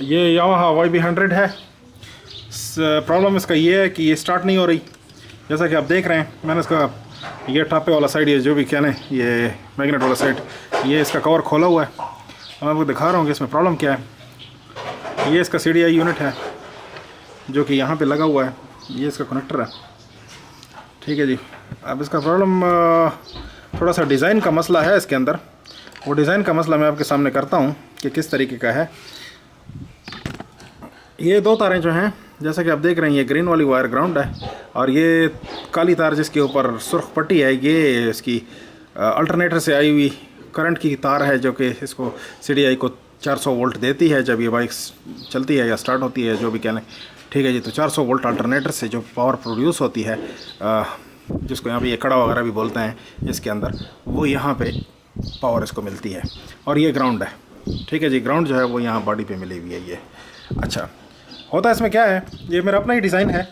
ये Yamaha YB100 है। Problem इसका ये है कि ये स्टार्ट नहीं हो रही। जैसा कि आप देख रहे हैं, मैंने इसका ये टापे वाला साइड, ये जो भी कहने, ये मैग्नेट वाला साइड, ये इसका कवर खोला हुआ है। मैं आपको दिखा रहा हूँ कि इसमें प्रॉब्लम क्या है। ये इसका CDI यूनिट है जो कि यहाँ पे लगा हुआ है, ये इसका कनेक्टर है। ठीक है जी। अब इसका प्रॉब्लम थोड़ा सा डिज़ाइन का मसला है इसके अंदर। वो डिज़ाइन का मसला मैं आपके सामने करता हूँ कि किस तरीके का है। ये दो तारें जो हैं, जैसा कि आप देख रहे हैं, ये ग्रीन वाली वायर ग्राउंड है और ये काली तार जिसके ऊपर सुर्ख पट्टी है, ये इसकी अल्टरनेटर से आई हुई करंट की तार है जो कि इसको CDI को 400 वोल्ट देती है जब ये बाइक चलती है या स्टार्ट होती है, जो भी कह लें। ठीक है जी। तो 400 वोल्ट अल्टरनेटर से जो पावर प्रोड्यूस होती है, जिसको यहाँ पे ये कड़ा वगैरह भी बोलते हैं इसके अंदर, वो यहाँ पे पावर इसको मिलती है। और ये ग्राउंड है। ठीक है जी। ग्राउंड जो है वो यहाँ बॉडी पे मिली हुई है ये। अच्छा, होता है इसमें क्या है, ये मेरा अपना ही डिज़ाइन है।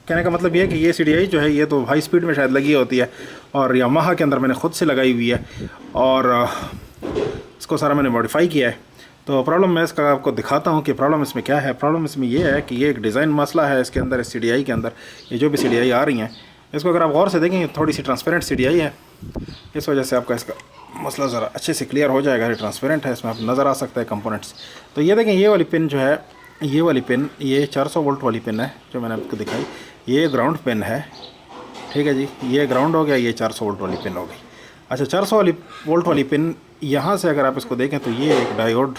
कहने का मतलब ये है कि ये CDI जो है ये तो हाई स्पीड में शायद लगी होती है और यामाहा के अंदर मैंने ख़ुद से लगाई हुई है और इसको सारा मैंने मॉडिफाई किया है। तो प्रॉब्लम मैं इसका आपको दिखाता हूँ कि प्रॉब्लम इसमें क्या है। प्रॉब्लम इसमें ये है कि ये एक डिज़ाइन मसला है इसके अंदर, इस CDI के अंदर। ये जो भी CDI आ रही हैं, इसको अगर आप गौर से देखेंगे, थोड़ी सी ट्रांसपेरेंट CDI है। इस वजह से आपका इसका मसला ज़रा अच्छे से क्लियर हो जाएगा। ये ट्रांसपेरेंट है, इसमें आप नज़र आ सकता है कंपोनेंट्स। तो ये देखें, ये वाली पिन जो है, ये वाली पिन, ये 400 वोल्ट वाली पिन है जो मैंने आपको दिखाई। ये ग्राउंड पिन है। ठीक है जी। ये ग्राउंड हो गया, ये 400 वोल्ट वाली पिन हो गई। अच्छा, 400 वोल्ट वाली पिन, यहाँ से अगर आप इसको देखें तो ये एक डायोड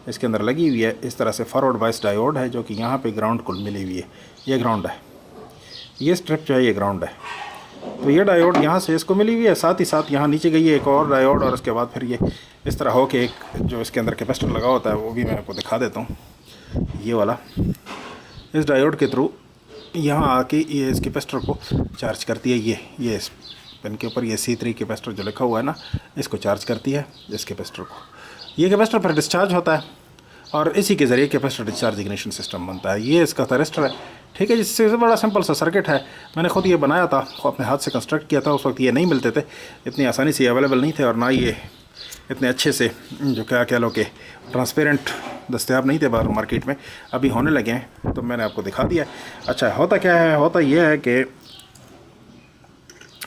इसके अंदर लगी हुई है। इस तरह से फॉरवर्ड बायस डायोड है जो कि यहाँ पे ग्राउंड को मिली हुई है। ये ग्राउंड है, ये स्ट्रिप जो है ये ग्राउंड है। तो ये डायोड यहाँ से इसको मिली हुई है, साथ ही साथ यहाँ नीचे गई है एक और डायोड, और उसके बाद फिर ये इस तरह हो के एक जो इसके अंदर कैपेसिटर लगा होता है वो भी मैं आपको दिखा देता हूँ। ये वाला इस डायोड के थ्रू यहाँ आके ये इस कैपेसिटर को चार्ज करती है। ये इस पेन के ऊपर ये C3 कैपेसिटर जो लिखा हुआ है ना, इसको चार्ज करती है इस कैपेसिटर को। ये कैपेसिटर पर डिस्चार्ज होता है और इसी के ज़रिए कैपेसिटर डिस्चार्ज इग्निशन सिस्टम बनता है। ये इसका थरिस्टर है। ठीक है, जिससे बड़ा सिंपल सा सर्किट है। मैंने खुद ये बनाया था, अपने हाथ से कंस्ट्रक्ट किया था। उस वक्त ये नहीं मिलते थे, इतनी आसानी से अवेलेबल नहीं थे, और ना ये इतने अच्छे से जो क्या कह लो कि ट्रांसपेरेंट दस्तियाब नहीं थे बाहर मार्केट में। अभी होने लगे हैं तो मैंने आपको दिखा दिया। अच्छा, होता क्या है, होता यह है कि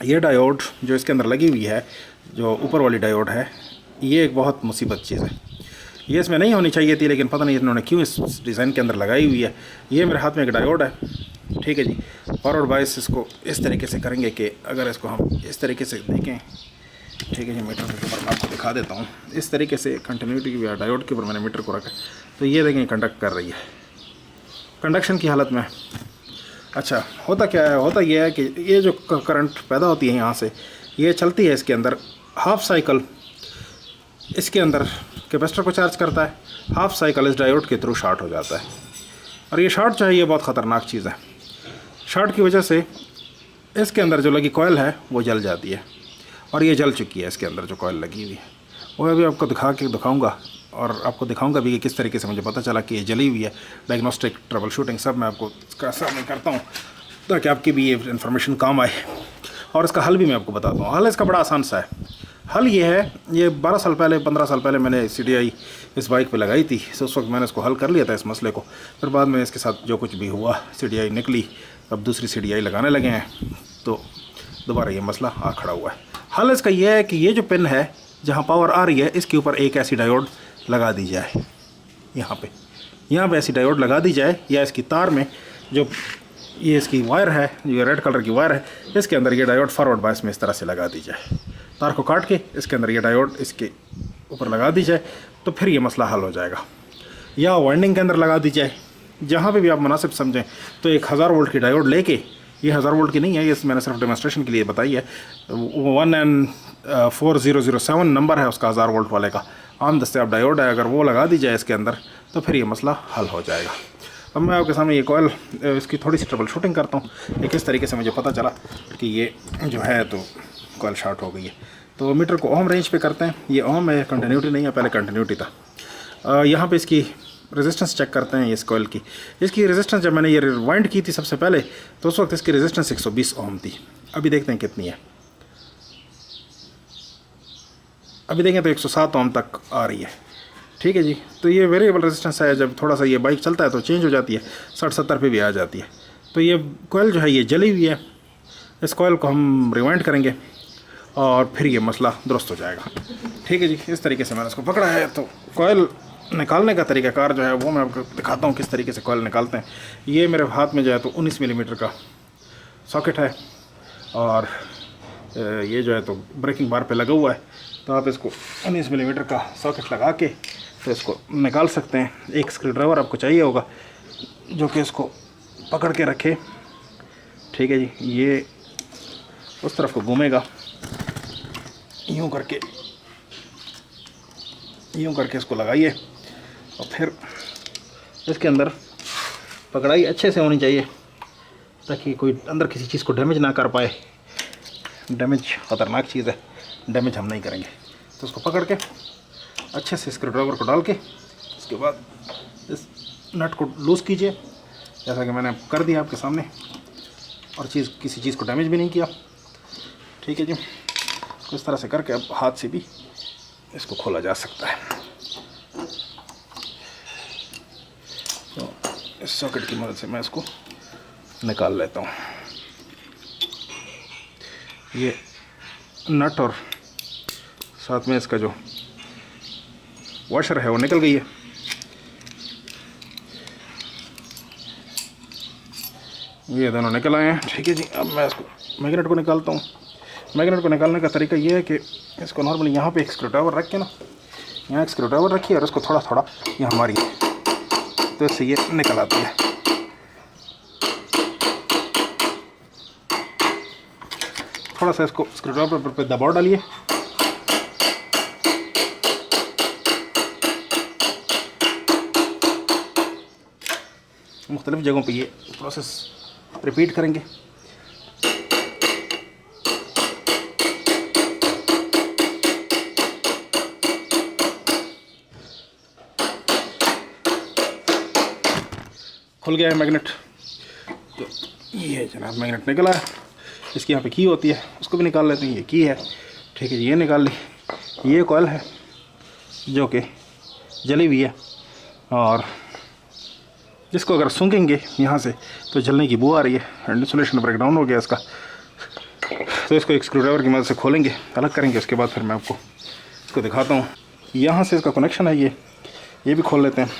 ये डायोड जो इसके अंदर लगी हुई है, जो ऊपर वाली डायोड है, ये एक बहुत मुसीबत चीज़ है। ये इसमें नहीं होनी चाहिए थी, लेकिन पता नहीं इन्होंने क्यों इस डिज़ाइन के अंदर लगाई हुई है। ये मेरे हाथ में एक डायोड है। ठीक है जी। फॉरवर्ड बायस इसको इस तरीके से करेंगे कि अगर इसको हम इस तरीके से देखें, ठीक है जी, मीटर के ऊपर मैं आपको दिखा देता हूँ। इस तरीके से कंटिन्यूटी की डायोड के ऊपर मैंने मीटर को रखा, तो ये देखें कंडक्ट कर रही है, कंडक्शन की हालत में। अच्छा, होता क्या है, होता यह है कि ये जो करंट पैदा होती है यहाँ से, ये चलती है इसके अंदर हाफ साइकिल, इसके अंदर कैपेसिटर को चार्ज करता है, हाफ साइकिल इस डायोड के थ्रू शॉर्ट हो जाता है। और ये शॉर्ट जो है ये बहुत ख़तरनाक चीज़ है। शॉर्ट की वजह से इसके अंदर जो लगी कॉइल है वो जल जाती है, और ये जल चुकी है। इसके अंदर जो कॉइल लगी हुई है वो अभी आपको दिखाऊंगा, और आपको दिखाऊंगा भी कि किस तरीके से मुझे पता चला कि ये जली हुई है। डायग्नोस्टिक, ट्रबल शूटिंग सब मैं आपको इसका सामने करता हूँ ताकि आपकी भी ये इन्फॉर्मेशन काम आए, और इसका हल भी मैं आपको बताता हूँ। हल इसका बड़ा आसान सा है। हल ये है, ये 12 साल पहले 15 साल पहले मैंने CDI इस बाइक पे लगाई थी, तो उस वक्त मैंने इसको हल कर लिया था इस मसले को। फिर बाद में इसके साथ जो कुछ भी हुआ, CDI निकली, अब दूसरी CDI लगाने लगे हैं, तो दोबारा ये मसला आ खड़ा हुआ है। हल इसका ये है कि ये जो पिन है जहाँ पावर आ रही है, इसके ऊपर एक ऐसी डायोड लगा दी जाए। यहाँ पे ऐसी डायोड लगा दी जाए, या इसकी तार में जो ये इसकी वायर है, ये रेड कलर की वायर है, इसके अंदर ये डायोड फॉरवर्ड बायस में इस तरह से लगा दी जाए। तार को काट के इसके अंदर ये डायोड इसके ऊपर लगा दी जाए, तो फिर ये मसला हल हो जाएगा। या वाइंडिंग के अंदर लगा दी जाए, जहाँ पे भी आप मुनासिब समझें। तो एक 1000 वोल्ट की डायोड लेके, ये 1000 वोल्ट की नहीं है, ये मैंने सिर्फ डेमोन्स्ट्रेशन के लिए बताई है। 1N4007 नंबर है उसका, 1000 वोल्ट वाले का आम दस्तियाब डायोड है। अगर वो लगा दी जाए इसके अंदर, तो फिर ये मसला हल हो जाएगा। अब मैं आपके सामने ये कॉइल, इसकी थोड़ी सी ट्रबल शूटिंग करता हूँ कि किस तरीके से मुझे पता चला कि ये जो है तो कॉइल शॉर्ट हो गई है। तो मीटर को ओम रेंज पे करते हैं। ये ओम है, कंटिन्यूटी नहीं है, पहले कंटिन्यूटी था। यहाँ पे इसकी रेजिस्टेंस चेक करते हैं इस कॉइल की। इसकी रेजिस्टेंस जब मैंने ये वाइंड की थी सबसे पहले, तो उस वक्त इसकी रेजिस्टेंस 120 ओम थी। अभी देखते हैं कितनी है। अभी देखें तो 107 ओम तक आ रही है। ठीक है जी। तो ये वेरिएबल रेजिस्टेंस है, जब थोड़ा सा ये बाइक चलता है तो चेंज हो जाती है, 60-70 पे भी आ जाती है। तो ये कोयल जो है ये जली हुई है, इस कोयल को हम रिवाइंड करेंगे और फिर ये मसला दुरुस्त हो जाएगा। ठीक है जी, इस तरीके से मैंने इसको पकड़ा है। तो कोयल निकालने का तरीक़ाकार जो है वो मैं आपको दिखाता हूँ किस तरीके से कोयल निकालते हैं। ये मेरे हाथ में जो है तो 19 मिलीमीटर का सॉकेट है और ये जो है तो ब्रेकिंग बार पे लगा हुआ है। तो आप इसको 19 मिलीमीटर का सॉकेट लगा के तो इसको निकाल सकते हैं। एक स्क्रू ड्राइवर आपको चाहिए होगा जो कि इसको पकड़ के रखे। ठीक है जी, ये उस तरफ को घूमेगा, यूँ करके इसको लगाइए और फिर इसके अंदर पकड़ाई अच्छे से होनी चाहिए ताकि कोई अंदर किसी चीज़ को डैमेज ना कर पाए। डैमेज ख़तरनाक चीज़ है, डैमेज हम नहीं करेंगे। तो उसको पकड़ के अच्छे से स्क्रू ड्राइवर को डाल के उसके बाद इस नट को लूज़ कीजिए जैसा कि मैंने कर दिया आपके सामने, और किसी चीज़ को डैमेज भी नहीं किया। ठीक है जी, तो इस तरह से करके अब हाथ से भी इसको खोला जा सकता है। तो इस सॉकेट की मदद से मैं इसको निकाल लेता हूँ। ये नट और साथ में इसका जो वॉशर है वो निकल गई है। ये दोनों निकल आए हैं। ठीक है जी, अब मैं इसको मैग्नेट को निकालता हूँ। मैग्नेट को निकालने का तरीका ये है कि इसको नॉर्मली यहाँ पे एक स्क्रू ड्राइवर रख के ना, यहाँ एक स्क्रू ड्राइवर रखिए और इसको थोड़ा थोड़ा यहाँ मारिए तो इससे ये निकल आती है। थोड़ा सा इसको स्क्रू ड्राइवर पर दबाव डालिए, मुख्तलिफ जगहों पे ये प्रोसेस रिपीट करेंगे। खुल गया है मैग्नेट। तो ये जनाब मैग्नेट निकला है। इसकी यहाँ पे की होती है, उसको भी निकाल लेते हैं। ये की है। ठीक है जी, ये निकाल ली। ये कॉइल है जो कि जली हुई है और जिसको अगर सूंघेंगे यहाँ से तो जलने की बू आ रही है। इंसुलेशन ब्रेकडाउन हो गया इसका। तो इसको एक स्क्रू ड्राइवर की मदद से खोलेंगे, अलग करेंगे। उसके बाद फिर मैं आपको इसको दिखाता हूँ। यहाँ से इसका कनेक्शन है, ये भी खोल लेते हैं।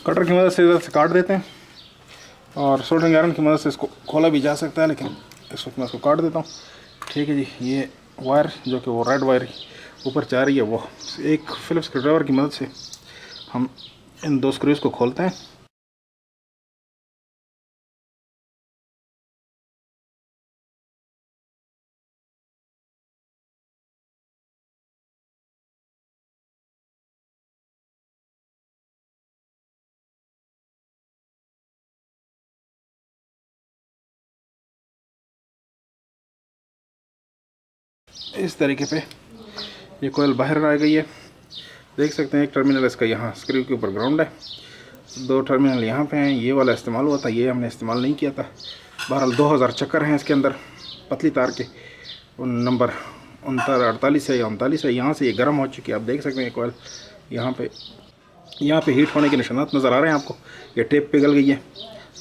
कटर की मदद से इधर से काट देते हैं और सोल्डरिंग आयरन की मदद से इसको खोला भी जा सकता है, लेकिन इस वक्त मैं इसको काट देता हूँ। ठीक है जी, ये वायर जो कि वो रेड वायर ऊपर जा रही है, वो एक फिलिप्स स्क्रू ड्राइवर की मदद से हम इन दो स्क्रूज को खोलते हैं। इस तरीके पे ये कोयल बाहर आ गई है। देख सकते हैं एक टर्मिनल इसका यहाँ स्क्रू के ऊपर ग्राउंड है, दो टर्मिनल यहाँ पे हैं। ये वाला इस्तेमाल हुआ था, ये हमने इस्तेमाल नहीं किया था। बहरहाल 2000 चक्कर हैं इसके अंदर पतली तार के। नंबर 48 है या 39 है। यहाँ से ये गर्म हो चुकी है, आप देख सकते हैं कोयल यहाँ पे हीट होने के निशानात नज़र आ रहे हैं आपको। ये टेप पिघल गई है।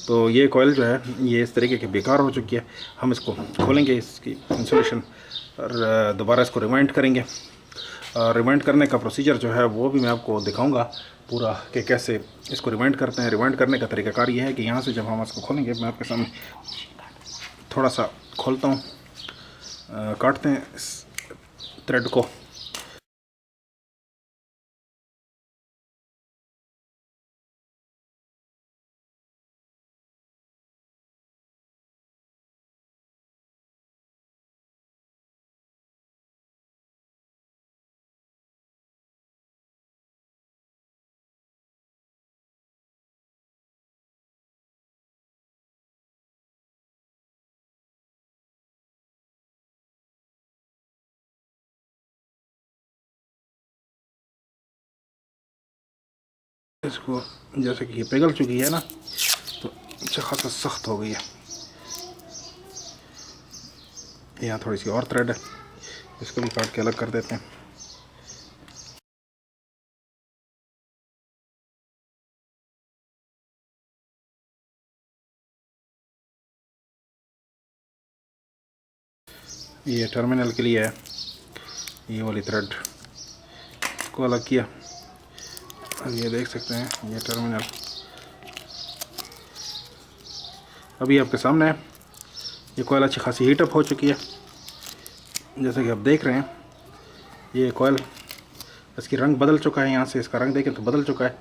तो ये कोयल जो है ये इस तरीके की बेकार हो चुकी है। हम इसको खोलेंगे, इसकी इंसुलेशन और दोबारा इसको रिवाइंड करेंगे। रिवाइंड करने का प्रोसीजर जो है वो भी मैं आपको दिखाऊंगा पूरा कि कैसे इसको रिवाइंड करते हैं। रिवाइंड करने का तरीकाकार ये है कि यहाँ से जब हम इसको खोलेंगे, मैं आपके सामने थोड़ा सा खोलता हूँ, काटते हैं इस थ्रेड को। इसको जैसे कि ये पिघल चुकी है ना, तो अच्छा खासा सख्त हो गई है। यहाँ थोड़ी सी और थ्रेड है, इसको भी काट के अलग कर देते हैं। ये टर्मिनल के लिए है, ये वाली थ्रेड इसको अलग किया। अब ये देख सकते हैं ये टर्मिनल अभी आपके सामने है। ये कोयल अच्छी खासी हीटअप हो चुकी है, जैसे कि आप देख रहे हैं। ये कोयल इसकी रंग बदल चुका है, यहाँ से इसका रंग देखें तो बदल चुका है,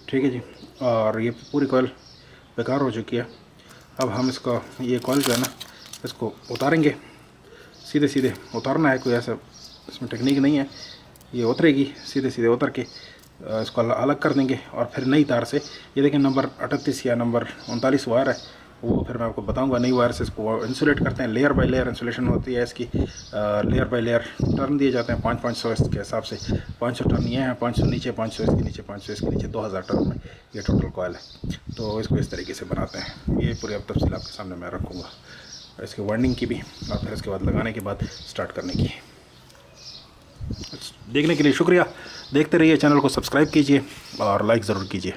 ठीक है जी। और ये पूरी कोयल बेकार हो चुकी है। अब हम इसका ये कोयल जो है ना, इसको उतारेंगे, सीधे सीधे उतारना है, कोई ऐसा इसमें टेक्निक नहीं है। ये उतरेगी, सीधे सीधे उतर के इसको अलग कर देंगे। और फिर नई तार से, ये देखें नंबर 38 या नंबर 39 वायर है, वो फिर मैं आपको बताऊंगा। नई वायर से इसको इंसुलेट करते हैं, लेयर बाय लेयर इंसुलेशन होती है इसकी। लेयर बाय लेयर टर्न दिए जाते हैं 500 इसके हिसाब से। 500 टर्न ये हैं, 500 नीचे, 500 इसके नीचे, 500 इसके नीचे, 2000 टर्न में ये टोटल कॉयल है। तो इसको इस तरीके से बनाते हैं। ये पूरी अब तफसील आपके सामने मैं रखूँगा, इसके वाइंडिंग की भी, और फिर इसके बाद लगाने के बाद स्टार्ट करने की। देखने के लिए शुक्रिया। देखते रहिए, चैनल को सब्सक्राइब कीजिए और लाइक ज़रूर कीजिए।